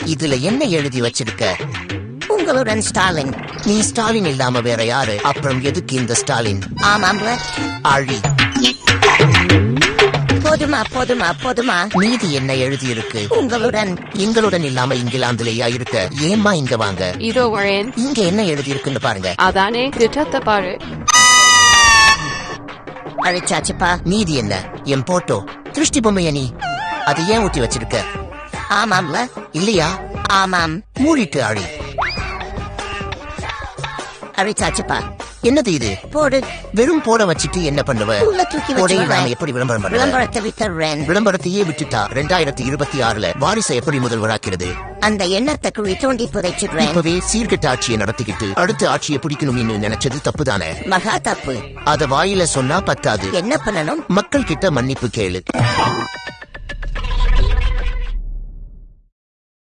இதுல என்ன எழுதி வச்சிருக்க? உங்களுடன் ஸ்டாலின். நீ ஸ்டாலின் இல்லாம வேற யாரு? அப்புறம் எதுக்கு இந்த ஸ்டாலின்? ஆமாம்ல. ஆழி. போதுமா போதுமா போதுமா. மீதி என்ன எழுதி இருக்கு? உங்களுடன். எங்களுடன் இல்லாம இங்கிலாந்துலயா இருக்க? ஏம்மா இங்க வாங்க. இதோ வரேன். இங்க என்ன எழுதி இருக்குன்னு பாருங்க. அதானே திட்டத்தை பாரு. அழிச்சாச்சுப்பா. மீதி என்ன? என் போட்டோ. திருஷ்டி பொம்மைய நீ அதை ஏன் ஊட்டி வச்சிருக்க? ஆமாம்ல. இல்லையா? ஆமாம். மூடிட்டு ஆழி. அழிச்சாச்சுப்பா. என்னது இது? போடு. வெறும் போட வச்சிட்டு என்ன பண்ணுவ? உள்ள தூக்கி போடை வச்சு நாம எப்படி விளம்பரம் பண்ணுவ? விளம்பரத்தை வித்துறேன். விளம்பரத்தையே விட்டுட்டா 2026 வாரிசை எப்படி முதல்வராக்கிறது? அந்த எண்ணத்தை குழி தோண்டி புதைச்சிடுறேன். இப்பவே சீர்கெட்ட ஆட்சியை நடத்திக்கிட்டு அடுத்த ஆட்சியை பிடிக்கணும்னு நினைச்சது தப்புதானே? மகா தப்பு. அத வாயில சொன்னா பத்தாது. என்ன பண்ணணும்? மக்கள் கிட்ட மன்னிப்பு கேளு.